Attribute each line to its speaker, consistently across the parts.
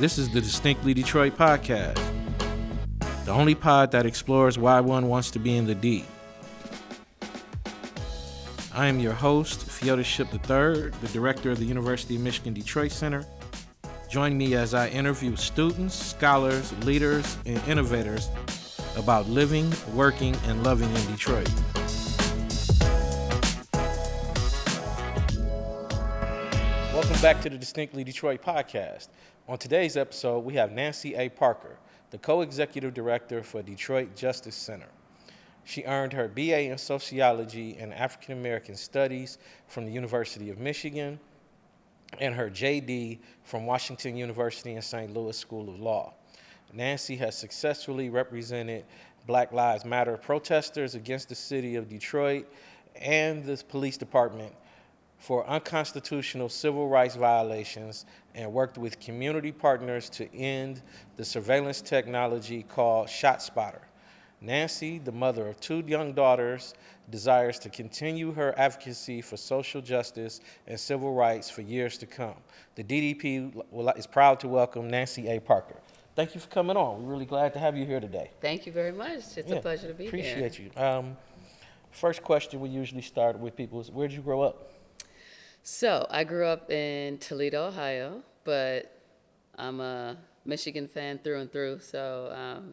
Speaker 1: This is the Distinctly Detroit podcast, the only pod that explores why one wants to be in the D. I am your host, Fyodor III, the director of the University of Michigan Detroit Center. Join me as I interview students, scholars, leaders, and innovators about living, working, and loving in Detroit. Welcome back to the Distinctly Detroit podcast. On today's episode, we have Nancy A. Parker, the co-executive director for Detroit Justice Center. She earned her BA in Sociology and African-American Studies from the University of Michigan and her JD from Washington University and St. Louis School of Law. Nancy has successfully represented Black Lives Matter protesters against the city of Detroit and the police department for unconstitutional civil rights violations and worked with community partners to end the surveillance technology called ShotSpotter. Nancy, the mother of two young daughters, desires to continue her advocacy for social justice and civil rights for years to come. The DDP is proud to welcome Nancy A. Parker. Thank you for coming on. We're really glad to have you here today.
Speaker 2: Thank you very much. It's a pleasure to be here.
Speaker 1: Appreciate you. First question we usually start with people is, where did you grow up?
Speaker 2: So I grew up in Toledo, Ohio, but I'm a Michigan fan through and through. So,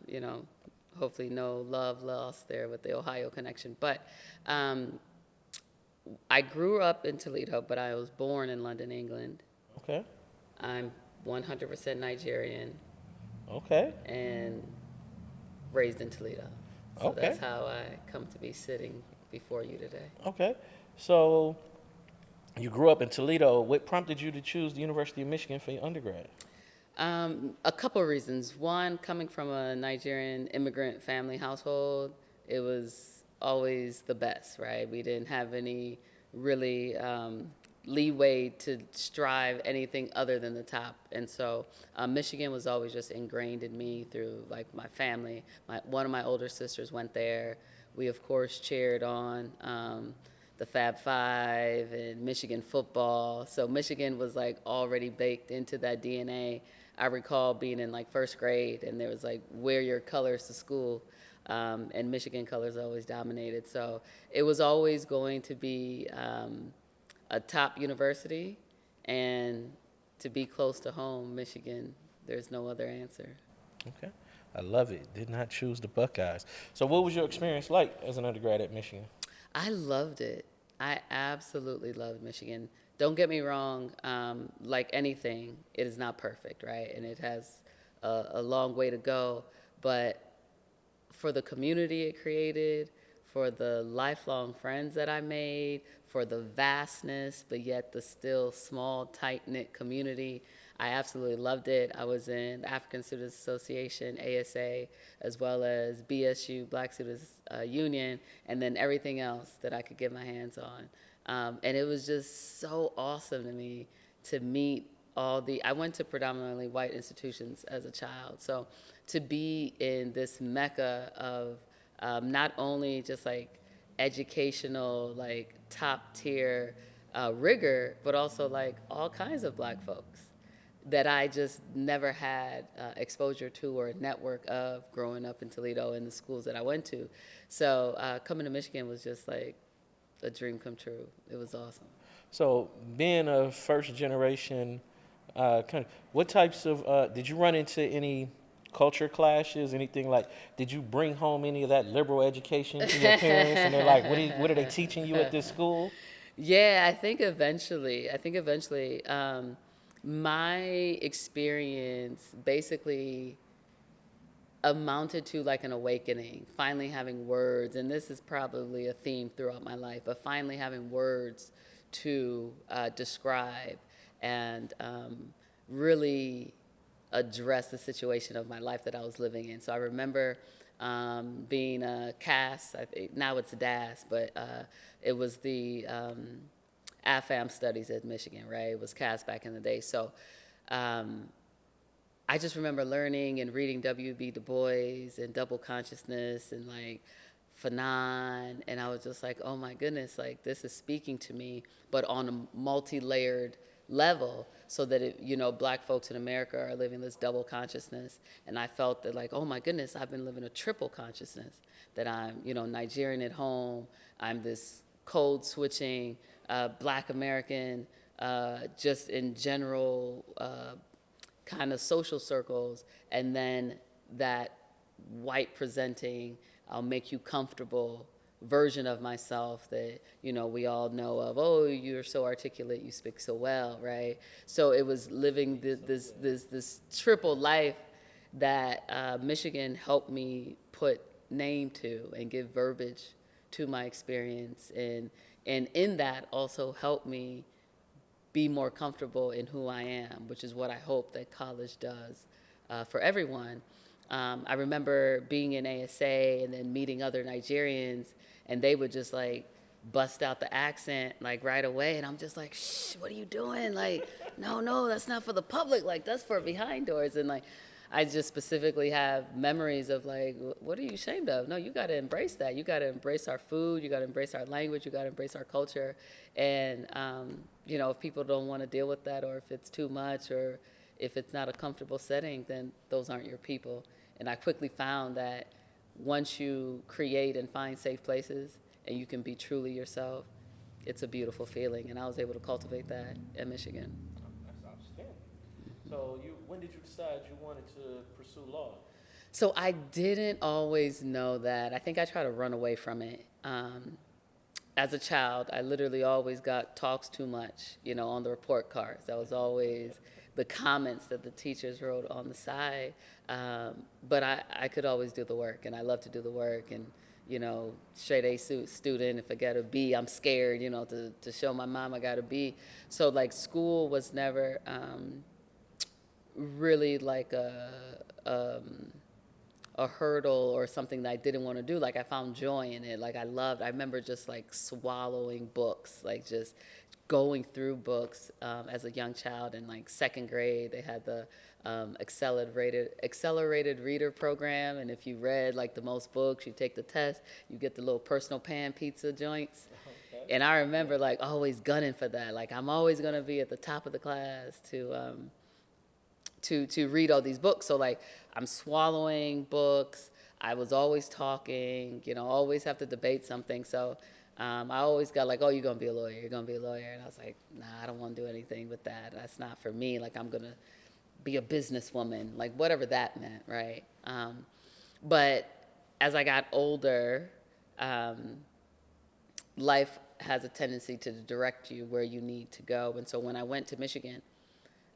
Speaker 2: hopefully no love lost there with the Ohio connection. But I grew up in Toledo, but I was born in London, England.
Speaker 1: Okay.
Speaker 2: I'm 100% Nigerian.
Speaker 1: Okay.
Speaker 2: And raised in Toledo. So
Speaker 1: Okay.
Speaker 2: That's how I come to be sitting before you today.
Speaker 1: Okay. So you grew up in Toledo. What prompted you to choose the University of Michigan for your undergrad?
Speaker 2: A couple of reasons. One, coming from a Nigerian immigrant family household, it was always the best, right? We didn't have any really leeway to strive anything other than the top. And so Michigan was always just ingrained in me through like my family. One of my older sisters went there. We, of course, cheered on the Fab Five and Michigan football. So Michigan was like already baked into that DNA. I recall being in like first grade and there was like, wear your colors to school. And Michigan colors always dominated. So it was always going to be a top university, and to be close to home, Michigan, there's no other answer.
Speaker 1: Okay. I love it. Did not choose the Buckeyes. So what was your experience like as an undergrad at Michigan?
Speaker 2: I loved it. I absolutely loved Michigan. Don't get me wrong, like anything, it is not perfect, right? And it has a long way to go. But for the community it created, for the lifelong friends that I made, for the vastness, but yet the still small, tight-knit community, I absolutely loved it. I was in the African Students Association, ASA, as well as BSU, Black Students Union, and then everything else that I could get my hands on. And it was just so awesome to me to meet I went to predominantly white institutions as a child. So to be in this mecca of not only just like educational, like top tier rigor, but also like all kinds of Black folks that I just never had exposure to or a network of growing up in Toledo and the schools that I went to. So coming to Michigan was just like a dream come true. It was awesome.
Speaker 1: So being a first generation, what types of, did you run into any culture clashes, anything like, did you bring home any of that liberal education to your parents and they're like, what are they teaching you at this school?
Speaker 2: Yeah, I think eventually, my experience basically amounted to like an awakening, finally having words, and this is probably a theme throughout my life, but finally having words to describe and really address the situation of my life that I was living in. So I remember being a CAS, now it's a DAS, but it was the AFAM studies at Michigan, right? It was CAS back in the day. So I just remember learning and reading W.B. Du Bois and Double Consciousness and like Fanon, and I was just like, oh my goodness, like this is speaking to me, but on a multi-layered level, so that Black folks in America are living this double consciousness, and I felt that, like, oh my goodness, I've been living a triple consciousness, that I'm Nigerian at home, I'm this code switching Black American, just in general kind of social circles, and then that white presenting, I'll make you comfortable version of myself that we all know of. Oh, you're so articulate, you speak so well, right? So it was living this triple life that Michigan helped me put name to and give verbiage to my experience, and in that also helped me be more comfortable in who I am, which is what I hope that college does for everyone. I remember being in ASA and then meeting other Nigerians, and they would just like bust out the accent like right away, and I'm just like, shh, what are you doing? Like, no, that's not for the public. Like, that's for behind doors. And like, I just specifically have memories of like, what are you ashamed of? No, you got to embrace that. You got to embrace our food. You got to embrace our language. You got to embrace our culture. And if people don't want to deal with that, or if it's too much, or if it's not a comfortable setting, then those aren't your people. And I quickly found that once you create and find safe places and you can be truly yourself, it's a beautiful feeling. And I was able to cultivate that at Michigan.
Speaker 1: That's outstanding. So when did you decide you wanted to pursue law?
Speaker 2: So I didn't always know that. I think I tried to run away from it. As a child, I literally always got talks too much, on the report cards. That was always the comments that the teachers wrote on the side. But I could always do the work, and I love to do the work. And, straight A student, if I got a B, I'm scared, to show my mom I got a B. So, like, school was never really like a hurdle or something that I didn't want to do. Like, I found joy in it. Like, I remember just like swallowing books, like just going through books as a young child. In like second grade, they had the accelerated reader program, and if you read like the most books, you take the test, you get the little personal pan pizza joints. Okay. And I remember like always gunning for that. Like, I'm always gonna be at the top of the class to read all these books. So like, I'm swallowing books. I was always talking, always have to debate something. So I always got like, oh, you're going to be a lawyer. You're going to be a lawyer. And I was like, nah, I don't want to do anything with that. That's not for me. Like, I'm going to be a businesswoman, like whatever that meant, right? But as I got older, life has a tendency to direct you where you need to go. And so when I went to Michigan,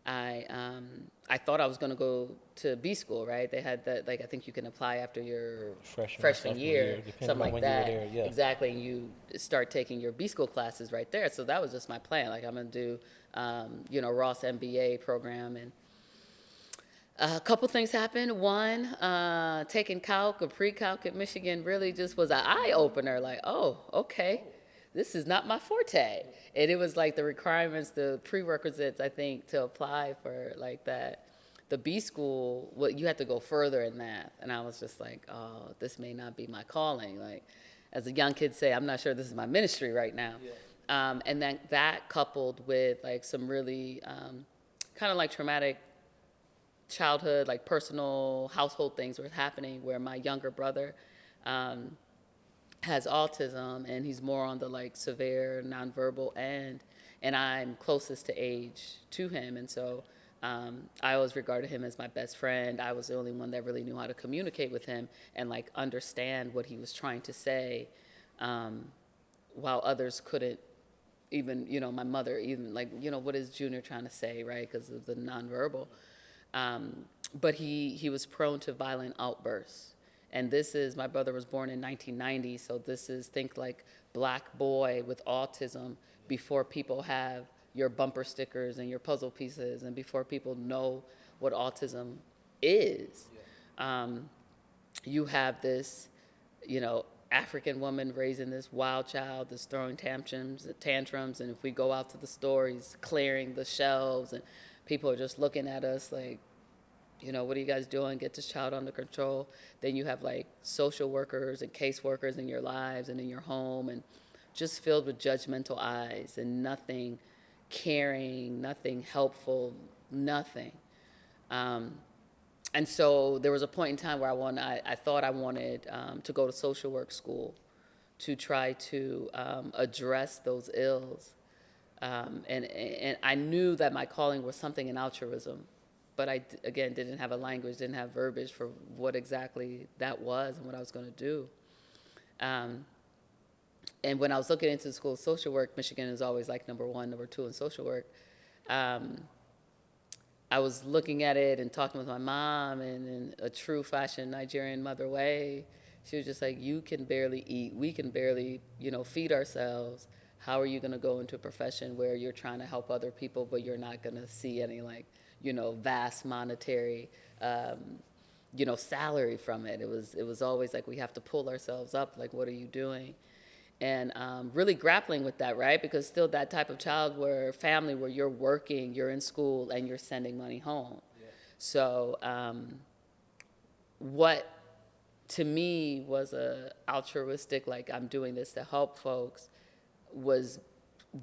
Speaker 2: I thought I was going to go to B school, right? They had that, like, I think you can apply after your freshman year, something like that.
Speaker 1: There, yeah.
Speaker 2: Exactly, and you start taking your B school classes right there. So that was just my plan. Like, I'm going to do, Ross MBA program. And a couple things happened. One, taking calc or pre-calc at Michigan really just was an eye-opener. Like, oh, okay. This is not my forte. And it was like the requirements, the prerequisites, I think, to apply for like that. The B school, well, you had to go further in math. And I was just like, oh, this may not be my calling. Like, as a young kid say, I'm not sure this is my ministry right now. Yeah. And then that coupled with like some really kind of like traumatic childhood, like personal household things were happening where my younger brother, has autism, and he's more on the like severe nonverbal end, and I'm closest to age to him, and so I always regarded him as my best friend. I was the only one that really knew how to communicate with him and like understand what he was trying to say, while others couldn't. Even my mother, even like what is Junior trying to say, right? Because of the nonverbal. But he was prone to violent outbursts. And my brother was born in 1990, so this is, think like Black boy with autism before people have your bumper stickers and your puzzle pieces, and before people know what autism is. Yeah. You have this, African woman raising this wild child that's throwing tantrums, and if we go out to the store, he's clearing the shelves, and people are just looking at us like, what are you guys doing? Get this child under control. Then you have like social workers and caseworkers in your lives and in your home, and just filled with judgmental eyes, and nothing caring, nothing helpful, nothing. And so there was a point in time where I thought I wanted to go to social work school to try to address those ills. And I knew that my calling was something in altruism, but again, didn't have a language, didn't have verbiage for what exactly that was and what I was going to do. And when I was looking into the School of Social Work, Michigan is always like number 1, number 2 in social work. I was looking at it and talking with my mom, and in a true fashion Nigerian mother way, she was just like, you can barely eat, we can barely, feed ourselves. How are you going to go into a profession where you're trying to help other people, but you're not going to see any vast monetary, salary from it? It was always like, we have to pull ourselves up. Like, what are you doing? And really grappling with that, right? Because still that type of family where you're working, you're in school, and you're sending money home. Yeah. So what to me was a altruistic, like I'm doing this to help folks, was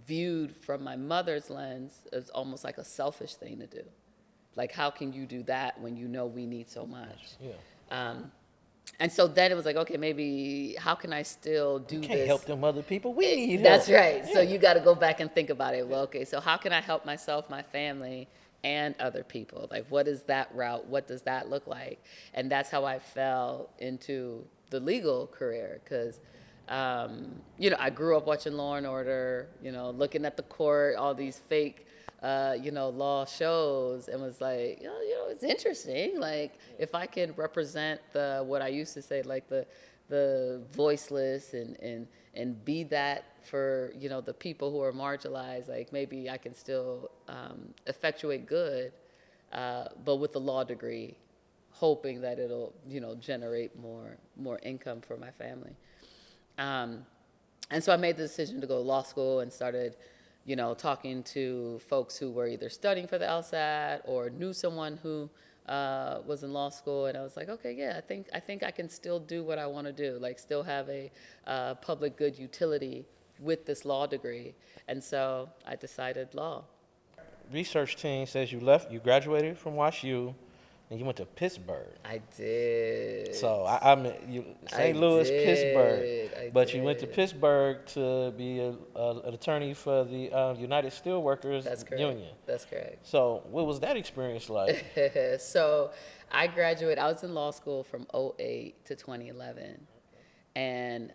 Speaker 2: viewed from my mother's lens as almost like a selfish thing to do. Like, how can you do that when you know we need so much? Yeah. And so then it was like, okay, maybe how can I still do this?
Speaker 1: Can't help them other people. We need help.
Speaker 2: That's right.
Speaker 1: Yeah.
Speaker 2: So you got to go back and think about it. Well, okay, so how can I help myself, my family, and other people? Like, what is that route? What does that look like? And that's how I fell into the legal career, because I grew up watching Law and Order, looking at the court, all these fake law shows, and was like, it's interesting. Like, if I can represent what I used to say, like the voiceless, and be that for, the people who are marginalized, like maybe I can still effectuate good, but with a law degree, hoping that it'll, generate more income for my family. And so I made the decision to go to law school and started talking to folks who were either studying for the LSAT or knew someone who was in law school, and I was like, okay, yeah, I think I can still do what I want to do, like still have a public good utility with this law degree, and so I decided law.
Speaker 1: Research team says you graduated from WashU, and you went to Pittsburgh.
Speaker 2: I did.
Speaker 1: So St. Louis, Pittsburgh, but you went to Pittsburgh to be an attorney for the United Steelworkers Union.
Speaker 2: That's correct.
Speaker 1: So what was that experience like?
Speaker 2: So I graduated. I was in law school from 2008 to 2011, and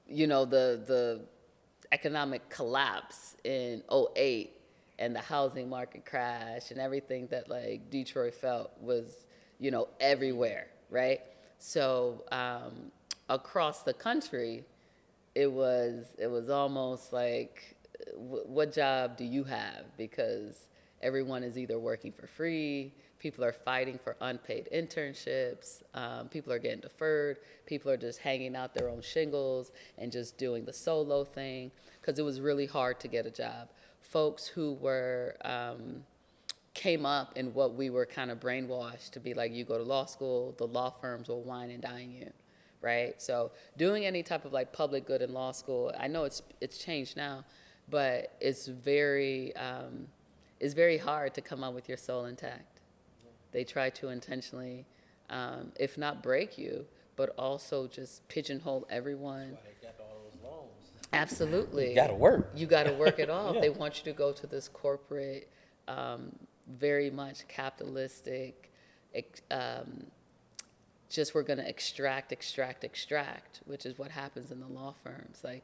Speaker 2: the economic collapse in 2008. And the housing market crash and everything that like Detroit felt was, everywhere, right? So across the country, it was almost like, what job do you have? Because everyone is either working for free, people are fighting for unpaid internships, people are getting deferred, people are just hanging out their own shingles and just doing the solo thing, because it was really hard to get a job. Folks who came up in what we were kind of brainwashed to be like, you go to law school, the law firms will wine and dine you, right? So doing any type of like public good in law school, I know it's changed now, but it's very hard to come out with your soul intact. They try to intentionally, if not break you, but also just pigeonhole everyone. Absolutely.
Speaker 1: You got to work.
Speaker 2: You got to work it off.
Speaker 1: Yeah.
Speaker 2: They want you to go to this corporate, very much capitalistic, just we're going to extract, which is what happens in the law firms. Like,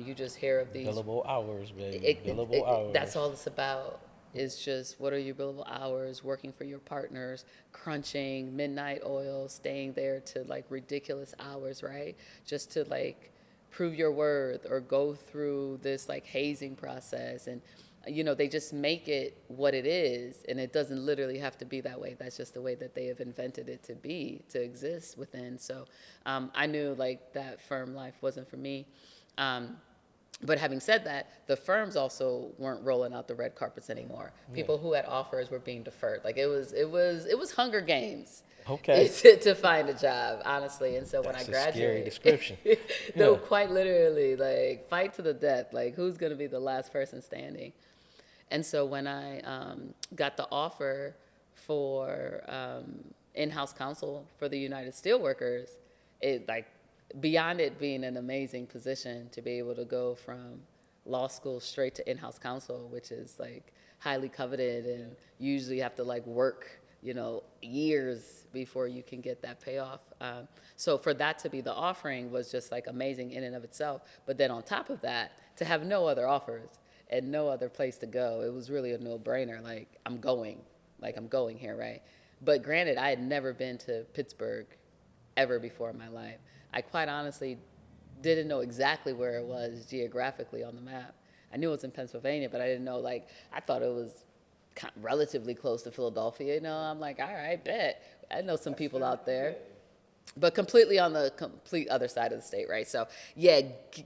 Speaker 2: you just hear of these.
Speaker 1: Billable hours, baby. Billable hours.
Speaker 2: That's all it's about. Is just, what are your billable hours, working for your partners, crunching midnight oil, staying there to like ridiculous hours, right? Just to like prove your worth or go through this like hazing process. And they just make it what it is, and it doesn't literally have to be that way. That's just the way that they have invented it to exist within. So I knew like that firm life wasn't for me. But having said that, the firms also weren't rolling out the red carpets anymore. People who had offers were being deferred. Like it was Hunger Games
Speaker 1: Okay.
Speaker 2: to find a job, honestly. And so when I
Speaker 1: That's a scary
Speaker 2: graduated,
Speaker 1: description.
Speaker 2: no,
Speaker 1: Yeah.
Speaker 2: quite literally, like fight to the death. Like who's gonna be the last person standing? And so when I got the offer for in-house counsel for the United Steelworkers, it like beyond it being an amazing position to be able to go from law school straight to in-house counsel, which is like highly coveted and usually have to like work, years before you can get that payoff. So for that to be the offering was just like amazing in and of itself. But then on top of that, to have no other offers and no other place to go, it was really a no-brainer. Like I'm going here, right? But granted, I had never been to Pittsburgh ever before in my life. I quite honestly didn't know exactly where it was geographically on the map. I knew it was in Pennsylvania, but I didn't know, like, I thought it was relatively close to Philadelphia. I'm like, all right, bet. I know some people out there. But completely on the complete other side of the state, right? So, yeah,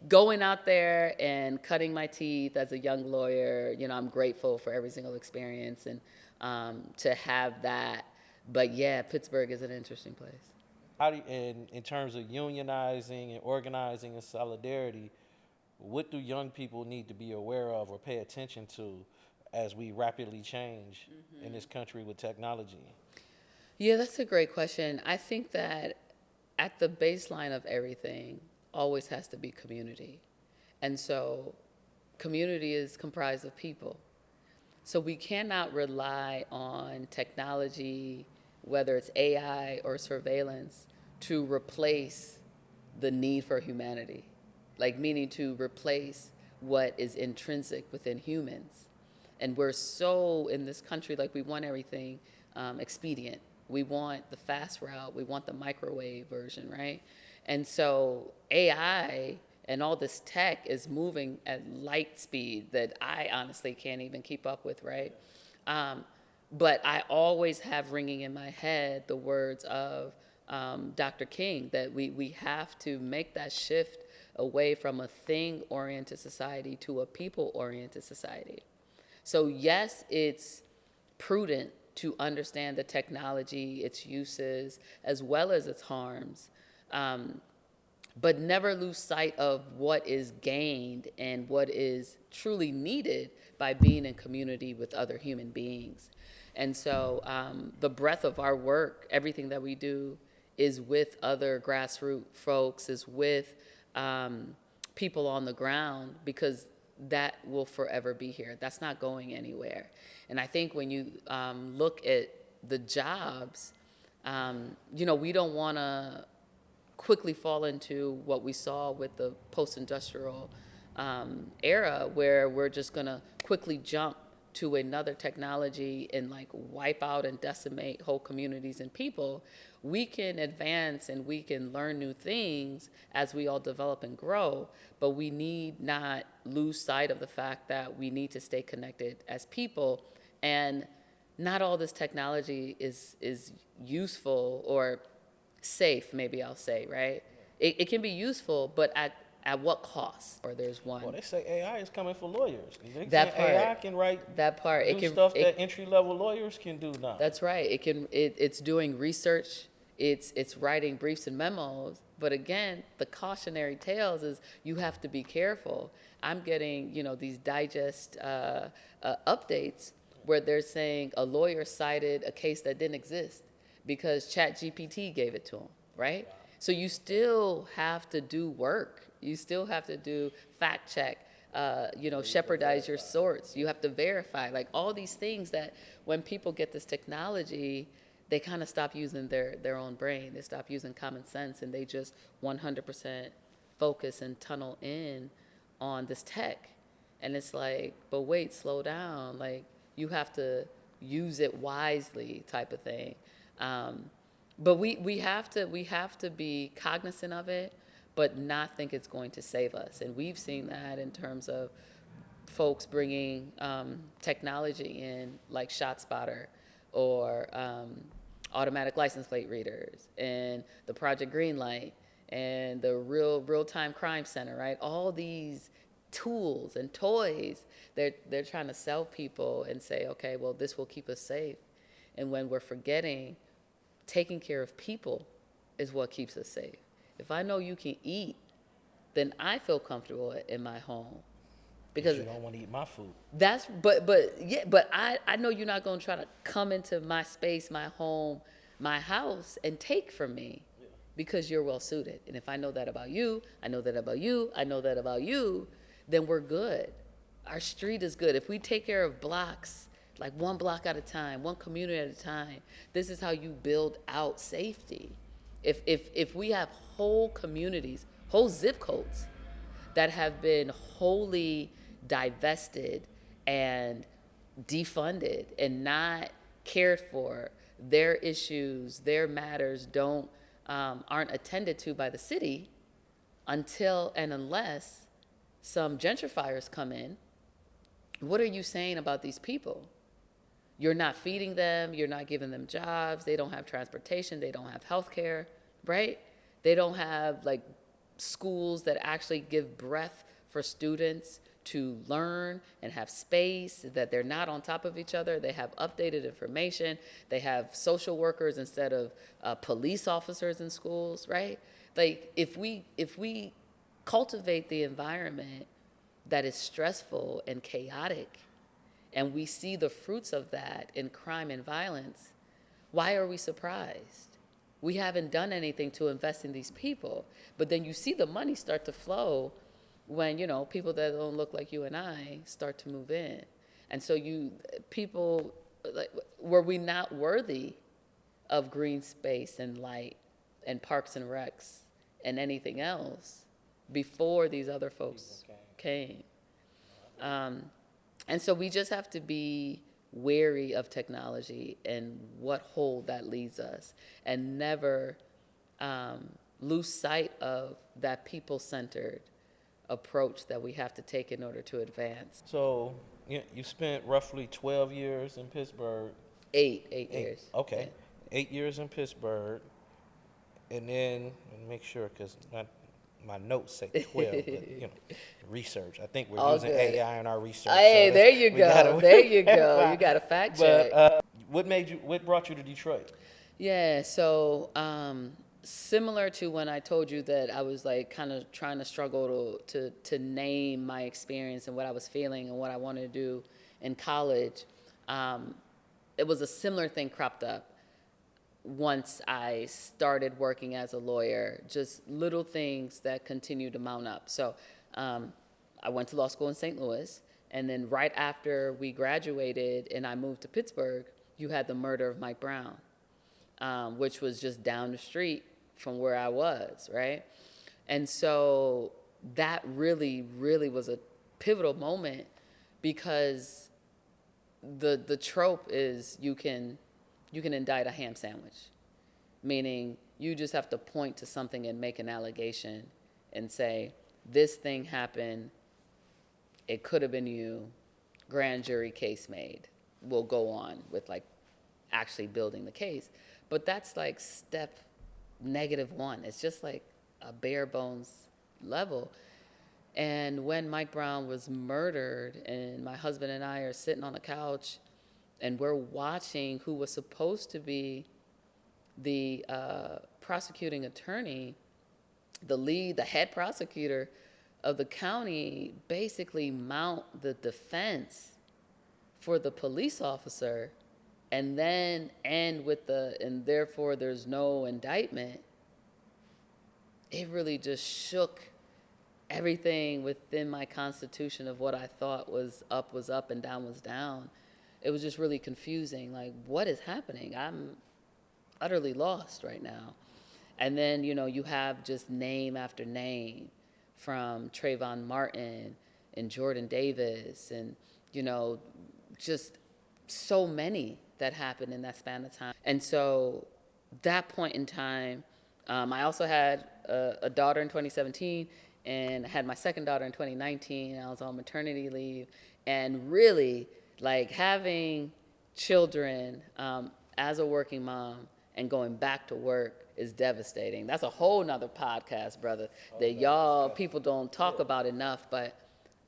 Speaker 2: going out there and cutting my teeth as a young lawyer, I'm grateful for every single experience and to have that. But, yeah, Pittsburgh is an interesting place.
Speaker 1: How do you, in terms of unionizing and organizing and solidarity, what do young people need to be aware of or pay attention to as we rapidly change in this country with technology?
Speaker 2: Yeah, that's a great question. I think that at the baseline of everything always has to be community. And so community is comprised of people. So we cannot rely on technology, whether it's AI or surveillance, to replace the need for humanity, like meaning to replace what is intrinsic within humans. And we're so in this country, like we want everything expedient. We want the fast route. We want the microwave version, right? And so AI and all this tech is moving at light speed that I honestly can't even keep up with, right? But I always have ringing in my head the words of Dr. King, that we have to make that shift away from a thing-oriented society to a people-oriented society. So yes, it's prudent to understand the technology, its uses, as well as its harms, but never lose sight of what is gained and what is truly needed by being in community with other human beings. And so the breadth of our work, everything that we do, is with other grassroots folks, is with people on the ground, because that will forever be here. That's not going anywhere. And I think when you look at the jobs, we don't want to quickly fall into what we saw with the post-industrial era, where we're just going to quickly jump to another technology and like wipe out and decimate whole communities and people. We can advance and we can learn new things as we all develop and grow, but we need not lose sight of the fact that we need to stay connected as people. And not all this technology is useful or safe, maybe I'll say, right? It can be useful, but at what cost? Or there's one.
Speaker 1: Well, they say AI is coming for lawyers. They
Speaker 2: That
Speaker 1: say AI
Speaker 2: part.
Speaker 1: can write
Speaker 2: That part.
Speaker 1: do stuff that entry-level lawyers can do now.
Speaker 2: That's right. It's doing research. It's writing briefs and memos. But again, the cautionary tales is you have to be careful. I'm getting these digest updates where they're saying a lawyer cited a case that didn't exist because ChatGPT gave it to him, right? So you still have to do work. You still have to do fact check, shepherdize your source. You have to verify, like all these things that when people get this technology, they kind of stop using their own brain. They stop using common sense, and they just 100% focus and tunnel in on this tech. And it's like, but wait, slow down. Like you have to use it wisely, type of thing. But we have to be cognizant of it, but not think it's going to save us. And we've seen that in terms of folks bringing technology in, like ShotSpotter or automatic license plate readers and the Project Greenlight and the real-time crime center, right? All these tools and toys. They're trying to sell people and say, okay, well, this will keep us safe. And when we're forgetting, taking care of people is what keeps us safe. If I know you can eat, then I feel comfortable in my home. Because
Speaker 1: you don't want to eat my food.
Speaker 2: But I know you're not going to try to come into my space, my home, my house, and take from me because you're well suited. And if I know that about you, I know that about you, I know that about you, then we're good. Our street is good. If we take care of blocks, like one block at a time, one community at a time, this is how you build out safety. If we have whole communities, whole zip codes that have been wholly divested and defunded and not cared for, their issues, their matters aren't attended to by the city until and unless some gentrifiers come in. What are you saying about these people? You're not feeding them, you're not giving them jobs, they don't have transportation, they don't have health care, right? They don't have like schools that actually give breath for students to learn and have space, that they're not on top of each other. They have updated information. They have social workers instead of police officers in schools, right? Like if we cultivate the environment that is stressful and chaotic, and we see the fruits of that in crime and violence, why are we surprised? We haven't done anything to invest in these people. But then you see the money start to flow when, people that don't look like you and I start to move in. And so people, like, were we not worthy of green space and light and parks and recs and anything else before these other folks came? And so we just have to be wary of technology and what hold that leads us, and never lose sight of that people-centered approach that we have to take in order to advance.
Speaker 1: So you spent roughly 12 years in Pittsburgh.
Speaker 2: Eight years.
Speaker 1: Okay.
Speaker 2: Yeah.
Speaker 1: 8 years in Pittsburgh. And then, make sure, because my notes say 12, but, research. I think we're using
Speaker 2: good.
Speaker 1: AI in our research.
Speaker 2: Hey,
Speaker 1: so
Speaker 2: there you go. There you go. You got to fact check.
Speaker 1: But what brought you to Detroit?
Speaker 2: Yeah, so similar to when I told you that I was like kind of trying to struggle to name my experience and what I was feeling and what I wanted to do in college, it was a similar thing cropped up once I started working as a lawyer, just little things that continue to mount up. So I went to law school in St. Louis, and then right after we graduated and I moved to Pittsburgh, you had the murder of Mike Brown, which was just down the street from where I was, right? And so that really, really was a pivotal moment, because the trope is you can indict a ham sandwich, meaning you just have to point to something and make an allegation and say, this thing happened, it could have been you, grand jury case made. We'll go on with like actually building the case. But that's like step -1. It's just like a bare bones level. And when Mike Brown was murdered and my husband and I are sitting on the couch and we're watching who was supposed to be the prosecuting attorney, the head prosecutor of the county, basically mount the defense for the police officer, and then end with and therefore there's no indictment. It really just shook everything within my constitution of what I thought was up and down was down. It was just really confusing. Like, what is happening? I'm utterly lost right now. And then, you have just name after name, from Trayvon Martin and Jordan Davis and, just so many that happened in that span of time. And so that point in time, I also had a daughter in 2017 and had my second daughter in 2019. I was on maternity leave, and really like having children as a working mom and going back to work is devastating. That's a whole nother podcast, brother, that people don't talk about enough. But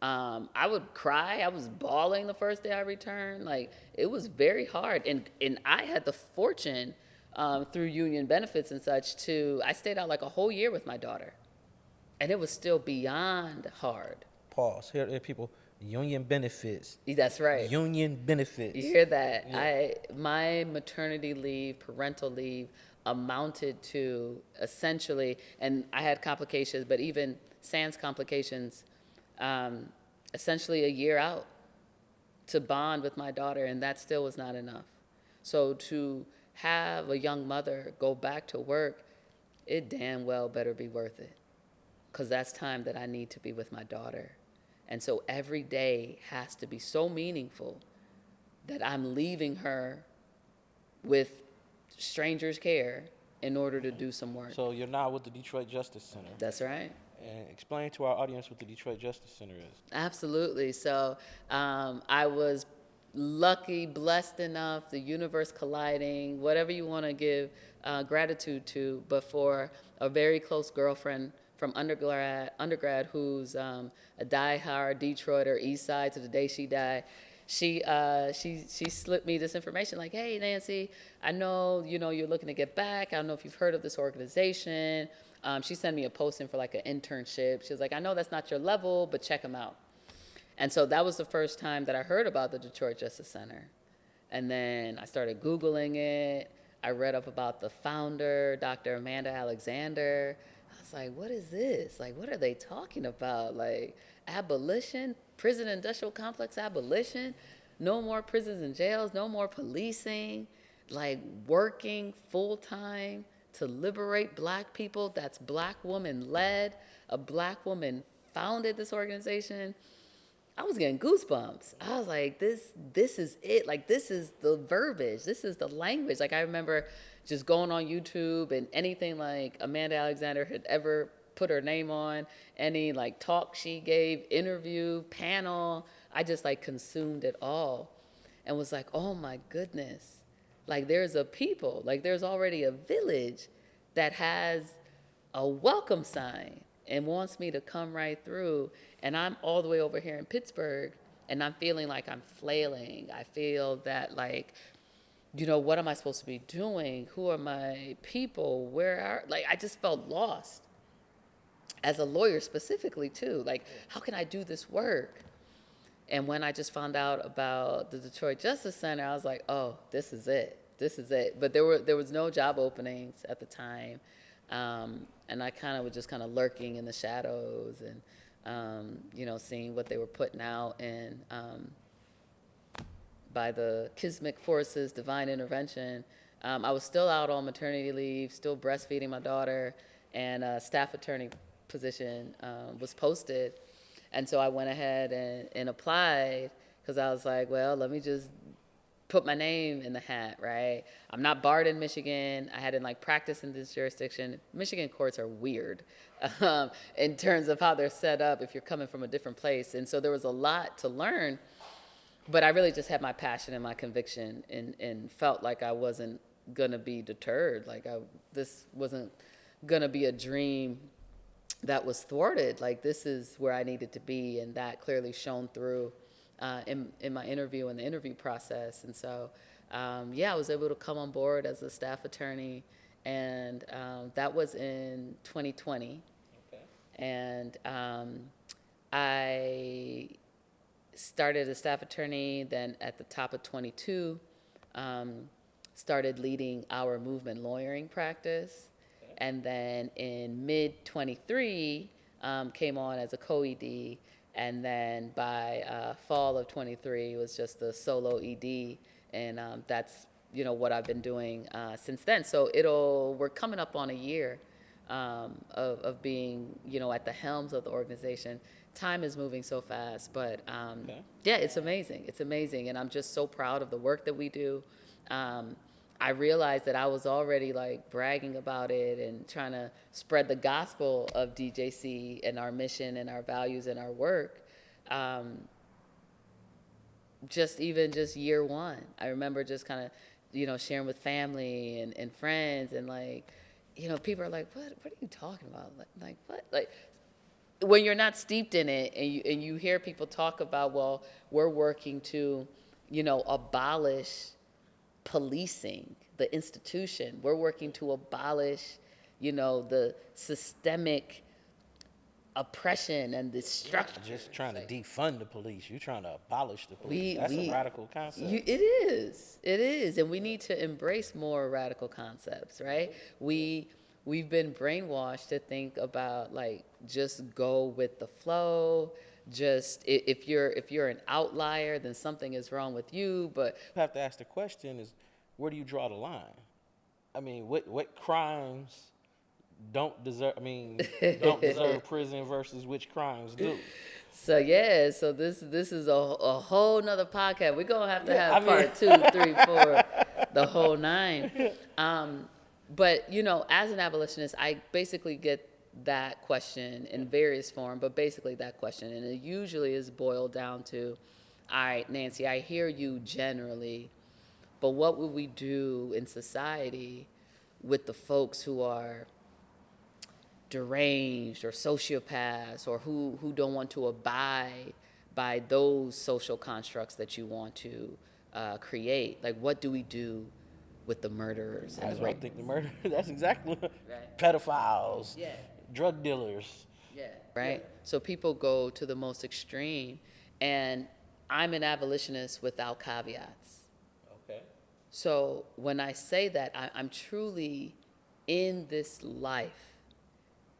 Speaker 2: I would cry. I was bawling the first day I returned. Like, it was very hard. And I had the fortune, through union benefits and such, I stayed out like a whole year with my daughter. And it was still beyond hard.
Speaker 1: Pause. Here, people. Union benefits.
Speaker 2: That's right.
Speaker 1: Union benefits.
Speaker 2: You hear that?
Speaker 1: Yeah.
Speaker 2: My maternity leave, parental leave, amounted to essentially, and I had complications, but even sans complications, essentially a year out to bond with my daughter, and that still was not enough. So to have a young mother go back to work, it damn well better be worth it, because that's time that I need to be with my daughter. And so every day has to be so meaningful that I'm leaving her with strangers' care in order to do some work.
Speaker 1: So you're now with the Detroit Justice Center.
Speaker 2: That's right.
Speaker 1: And explain to our audience what the Detroit Justice Center is.
Speaker 2: Absolutely. So I was lucky, blessed enough, the universe colliding, whatever you want to give gratitude to, but for a very close girlfriend from undergrad who's a diehard Detroiter, East Side to the day she died. She slipped me this information like, hey, Nancy, I know, you're looking to get back. I don't know if you've heard of this organization. She sent me a posting for like an internship. She was like, I know that's not your level, but check them out. And so that was the first time that I heard about the Detroit Justice Center. And then I started Googling it. I read up about the founder, Dr. Amanda Alexander. I was like, what is this? Like, what are they talking about? Like, abolition, prison industrial complex abolition, no more prisons and jails, no more policing, like working full time to liberate black people. That's black woman led. A black woman founded this organization. I was getting goosebumps. I was like, this is it. Like, this is the verbiage. This is the language. Like, I remember just going on YouTube and anything like Amanda Alexander had ever put her name on, any like talk she gave, interview, panel, I just like consumed it all and was like, oh my goodness. Like, there's a people, like there's already a village that has a welcome sign and wants me to come right through. And I'm all the way over here in Pittsburgh and I'm feeling like I'm flailing. I feel that like, what am I supposed to be doing? Who are my people? I just felt lost. As a lawyer specifically too, like, how can I do this work? And when I just found out about the Detroit Justice Center, I was like, oh, this is it. This is it. But there was no job openings at the time. And I was just lurking in the shadows and, seeing what they were putting out and by the Kismic Forces, Divine Intervention. I was still out on maternity leave, still breastfeeding my daughter, and a staff attorney position was posted. And so I went ahead and applied because I was like, well, let me just put my name in the hat, right? I'm not barred in Michigan. I hadn't practiced in this jurisdiction. Michigan courts are weird in terms of how they're set up if you're coming from a different place. And so there was a lot to learn, but I really just had my passion and my conviction and felt like I wasn't gonna be deterred. This wasn't gonna be a dream that was thwarted. Like, this is where I needed to be, and that clearly shone through in my interview and the interview process. And so, I was able to come on board as a staff attorney, and that was in 2020. Okay. And I started as staff attorney, then at the top of 22, started leading our movement lawyering practice. And then in mid-23, came on as a co-ED. And then by fall of 23, it was just a solo ED. And that's, what I've been doing since then. So we're coming up on a year of being, at the helms of the organization. Time is moving so fast, but it's amazing. It's amazing. And I'm just so proud of the work that we do. I realized that I was already bragging about it and trying to spread the gospel of DJC and our mission and our values and our work. Just year one, I remember just sharing with family and friends and people are like, what are you talking about? What? when you're not steeped in it, and you hear people talk about, well, we're working to, abolish policing, the institution. We're working to abolish, the systemic oppression and the structure.
Speaker 1: Just trying to defund the police. You're trying to abolish the police. That's a radical concept.
Speaker 2: It is, and we need to embrace more radical concepts, right? We've been brainwashed to think about, like, just go with the flow. Just if you're an outlier, then something is wrong with you. But
Speaker 1: You have to ask the question is, where do you draw the line? I mean, what crimes don't deserve prison versus which crimes do?
Speaker 2: so this is a whole nother podcast. We're gonna have to have part 2, 3, 4, the whole 9. But as an abolitionist, I basically get that question in various forms, but basically that question, and it usually is boiled down to, all right, Nancy, I hear you generally, but what would we do in society with the folks who are deranged or sociopaths, or who don't want to abide by those social constructs that you want to create? Like, what do we do with the murderers and the
Speaker 1: I
Speaker 2: rape?
Speaker 1: think the murder. That's exactly
Speaker 2: Right.
Speaker 1: pedophiles,
Speaker 2: Yeah.
Speaker 1: drug dealers.
Speaker 2: Yeah. Right? So people go to the most extreme, and I'm an abolitionist without caveats.
Speaker 1: Okay.
Speaker 2: So when I say that, I'm truly in this life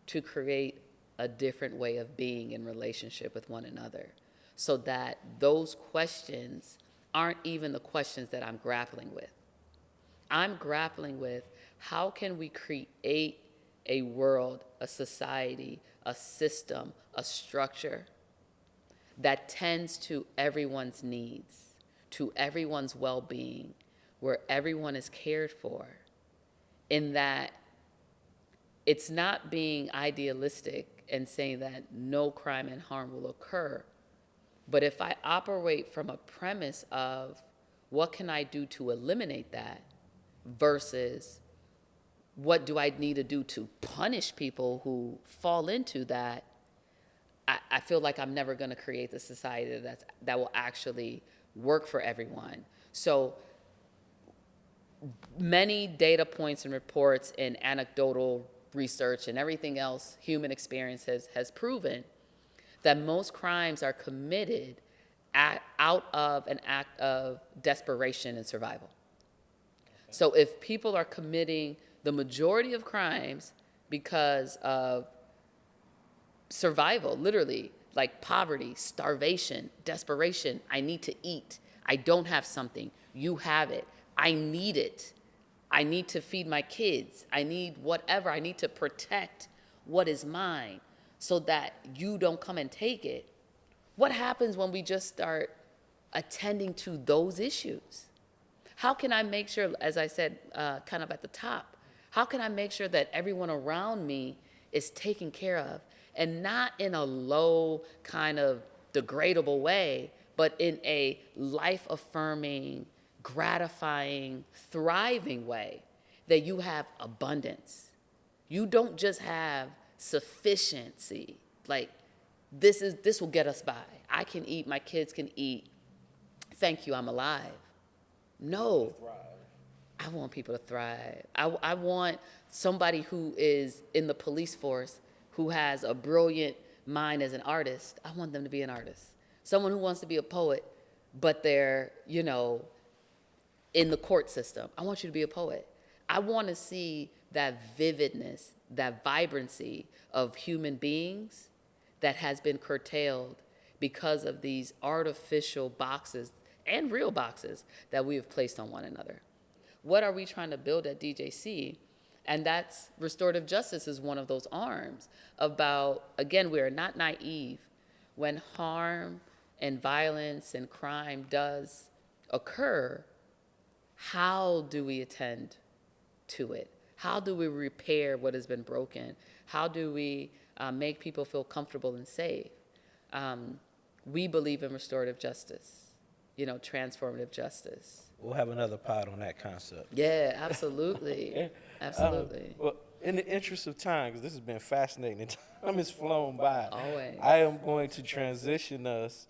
Speaker 2: to create a different way of being in relationship with one another, so that those questions aren't even the questions that I'm grappling with. I'm grappling with, how can we create a world, a society, a system, a structure that tends to everyone's needs, to everyone's well-being, where everyone is cared for, in that it's not being idealistic and saying that no crime and harm will occur. But if I operate from a premise of, what can I do to eliminate that, versus what do I need to do to punish people who fall into that, I feel like I'm never going to create the society that will actually work for everyone. So many data points and reports and anecdotal research and everything else human experience has proven that most crimes are committed out of an act of desperation and survival. So if people are committing the majority of crimes because of survival, literally, like poverty, starvation, desperation, I need to eat, I don't have something, you have it, I need it, I need to feed my kids, I need whatever, I need to protect what is mine so that you don't come and take it. What happens when we just start attending to those issues? How can I make sure, as I said kind of at the top, how can I make sure that everyone around me is taken care of, and not in a low kind of degradable way, but in a life-affirming, gratifying, thriving way, that you have abundance. You don't just have sufficiency. Like, this will get us by. I can eat, my kids can eat. Thank you, I'm alive. No, I want people to thrive. I want somebody who is in the police force who has a brilliant mind as an artist. I want them to be an artist. Someone who wants to be a poet, but they're, in the court system. I want you to be a poet. I want to see that vividness, that vibrancy of human beings that has been curtailed because of these artificial boxes and real boxes that we have placed on one another. What are we trying to build at DJC? And that's restorative justice is one of those arms about, again, we are not naive. When harm and violence and crime does occur, how do we attend to it? How do we repair what has been broken? How do we make people feel comfortable and safe? We believe in restorative justice, transformative justice.
Speaker 1: We'll have another pod on that concept.
Speaker 2: Yeah, absolutely. Absolutely.
Speaker 1: Well, in the interest of time, because this has been fascinating, time has flown by.
Speaker 2: Always.
Speaker 1: I am going to transition us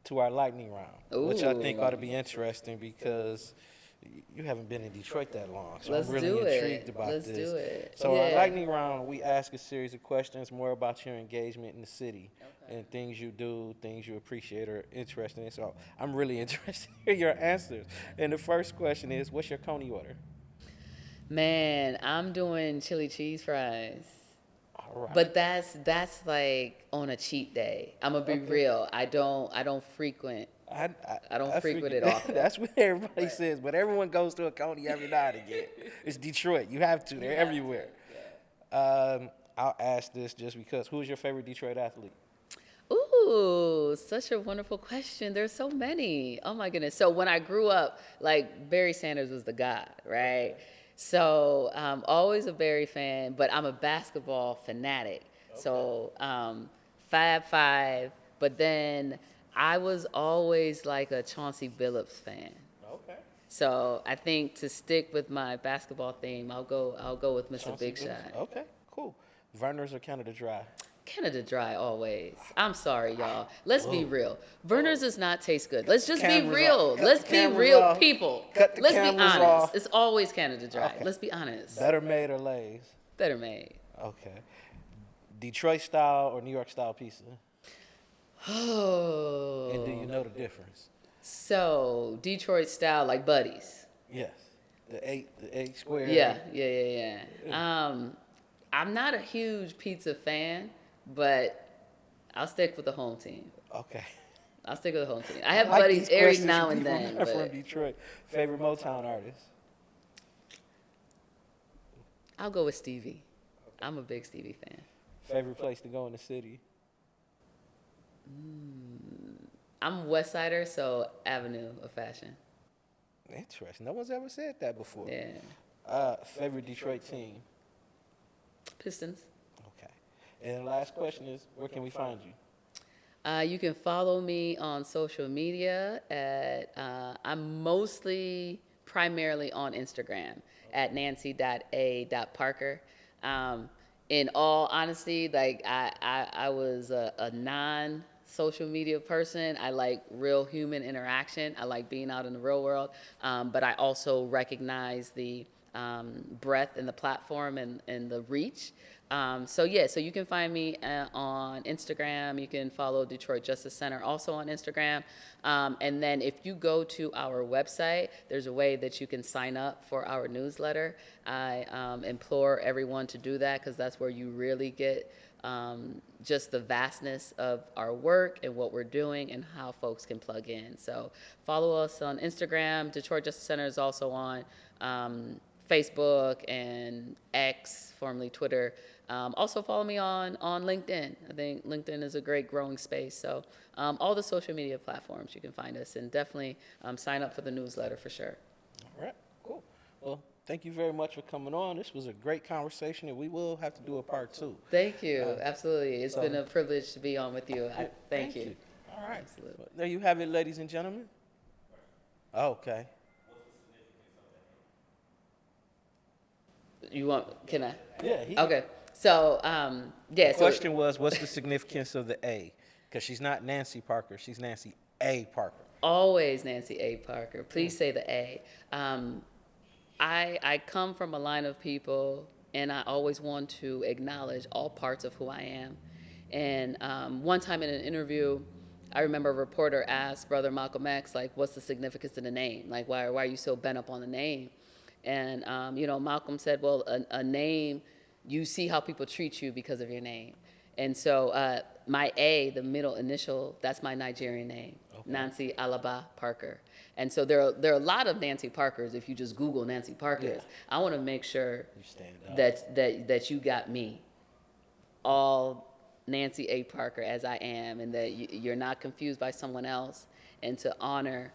Speaker 1: to our lightning round, which I think
Speaker 2: Ooh.
Speaker 1: ought to be interesting because you haven't been in Detroit that long, so
Speaker 2: Let's
Speaker 1: I'm really
Speaker 2: do
Speaker 1: intrigued
Speaker 2: it.
Speaker 1: about
Speaker 2: Let's
Speaker 1: this.
Speaker 2: do it.
Speaker 1: So our
Speaker 2: Yeah.
Speaker 1: lightning round, we ask a series of questions more about your engagement in the city and things you do, things you appreciate or interested in. So I'm really interested to hear your answers. And the first question is, what's your Coney order?
Speaker 2: Man, I'm doing chili cheese fries.
Speaker 1: All right.
Speaker 2: But that's like on a cheat day. I'm gonna be real. I don't frequent I don't frequent
Speaker 1: figured
Speaker 2: it often.
Speaker 1: That's what everybody says, but everyone goes to a Coney every now and again. It's Detroit. You have to. They're everywhere. I'll ask this just because. Who's your favorite Detroit athlete?
Speaker 2: Ooh, such a wonderful question. There's so many. Oh my goodness. So when I grew up, like Barry Sanders was the god, right? So always a Barry fan, but I'm a basketball fanatic. So Fab Five, but then I was always like a Chauncey Billups fan.
Speaker 1: Okay.
Speaker 2: So I think to stick with my basketball theme, I'll go with Mr.
Speaker 1: Chauncey
Speaker 2: Big
Speaker 1: Billups.
Speaker 2: Shot.
Speaker 1: Okay, cool. Verner's or Canada Dry?
Speaker 2: Canada Dry always. I'm sorry, y'all. Let's be real. Verner's does not taste good. Let's just be
Speaker 1: cameras
Speaker 2: real.
Speaker 1: off. Cut
Speaker 2: Let's
Speaker 1: the
Speaker 2: be
Speaker 1: cameras
Speaker 2: real,
Speaker 1: off.
Speaker 2: people.
Speaker 1: Cut the
Speaker 2: Let's be
Speaker 1: cameras
Speaker 2: honest.
Speaker 1: off.
Speaker 2: It's always Canada Dry.
Speaker 1: Okay.
Speaker 2: Let's be honest.
Speaker 1: Better made or Lay's?
Speaker 2: Better made.
Speaker 1: Okay. Detroit style or New York style pizza?
Speaker 2: Oh.
Speaker 1: And do you know the difference?
Speaker 2: So Detroit style, like buddies.
Speaker 1: Yes. The eight square.
Speaker 2: Yeah. I'm not a huge pizza fan, but I'll stick with the home team.
Speaker 1: Okay.
Speaker 2: I'll stick with the home team. I have
Speaker 1: like
Speaker 2: buddies
Speaker 1: these
Speaker 2: every
Speaker 1: questions
Speaker 2: now
Speaker 1: from
Speaker 2: and
Speaker 1: people
Speaker 2: then.
Speaker 1: not from
Speaker 2: But
Speaker 1: Detroit. Favorite Motown artist?
Speaker 2: I'll go with Stevie. I'm a big Stevie fan.
Speaker 1: Favorite place to go in the city?
Speaker 2: I'm a West Sider, so Avenue of Fashion.
Speaker 1: Interesting. No one's ever said that before.
Speaker 2: Yeah.
Speaker 1: Favorite Detroit team?
Speaker 2: Pistons.
Speaker 1: Okay. And the last question is, where can we find you?
Speaker 2: You can follow me on social media at, I'm primarily on Instagram at nancy.a.parker. In all honesty, like I was a non-social media person. I like real human interaction. I like being out in the real world. But I also recognize the breadth and the platform and the reach. So you can find me on Instagram. You can follow Detroit Justice Center also on Instagram. And then if you go to our website, there's a way that you can sign up for our newsletter. I implore everyone to do that because that's where you really get just the vastness of our work and what we're doing and how folks can plug in. So follow us on Instagram. Detroit Justice Center is also on Facebook and X, formerly Twitter. Also follow me on LinkedIn. I think LinkedIn is a great growing space. So all the social media platforms you can find us, and definitely sign up for the newsletter for sure.
Speaker 1: All right, cool. Well, thank you very much for coming on. This was a great conversation, and we will have to do a part 2.
Speaker 2: Thank you. Absolutely. It's been a privilege to be on with you. Thank you.
Speaker 1: All right.
Speaker 2: Absolutely.
Speaker 1: Well, there you have it, ladies and gentlemen. Okay.
Speaker 2: Can I?
Speaker 1: Yeah.
Speaker 2: Okay. So,
Speaker 1: The question was, what's the significance of the A? Because she's not Nancy Parker. She's Nancy A. Parker.
Speaker 2: Always Nancy A. Parker. Please say the A. I come from a line of people, and I always want to acknowledge all parts of who I am. And one time in an interview, I remember a reporter asked Brother Malcolm X, like, what's the significance of the name? Like, why are you so bent up on the name? And, Malcolm said, well, a name, you see how people treat you because of your name. And so my A, the middle initial, that's my Nigerian name, okay. Nancy Alaba Parker. And so there are a lot of Nancy Parkers if you just Google Nancy Parkers. Yeah. I want to make sure that you got me, all Nancy A. Parker as I am, and that you're not confused by someone else, and to honor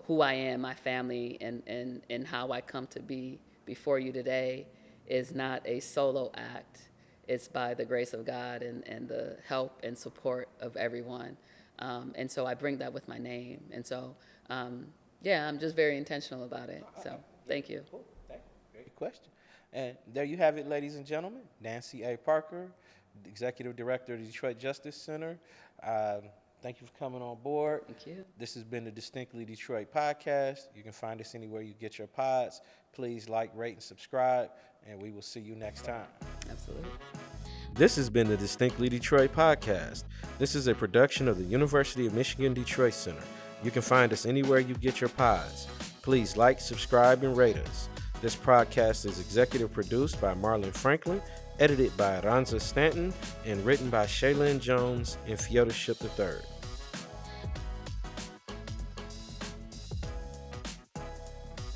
Speaker 2: who I am, my family, and how I come to be before you today is not a solo act. It's by the grace of God and the help and support of everyone. And so I bring that with my name. And so, I'm just very intentional about it. So thank you.
Speaker 1: Cool. Great question. And there you have it, ladies and gentlemen. Nancy A. Parker, Executive Director of the Detroit Justice Center. Thank you for coming on board.
Speaker 2: Thank you.
Speaker 1: This has been the Distinctly Detroit podcast. You can find us anywhere you get your pods. Please like, rate, and subscribe, and we will see you next time.
Speaker 2: Absolutely.
Speaker 1: This has been the Distinctly Detroit podcast. This is a production of the University of Michigan Detroit Center. You can find us anywhere you get your pods. Please like, subscribe, and rate us. This podcast is executive produced by Marlon Franklin, edited by Aranza Stanton, and written by Shaylin Jones and Fyodor Ship III.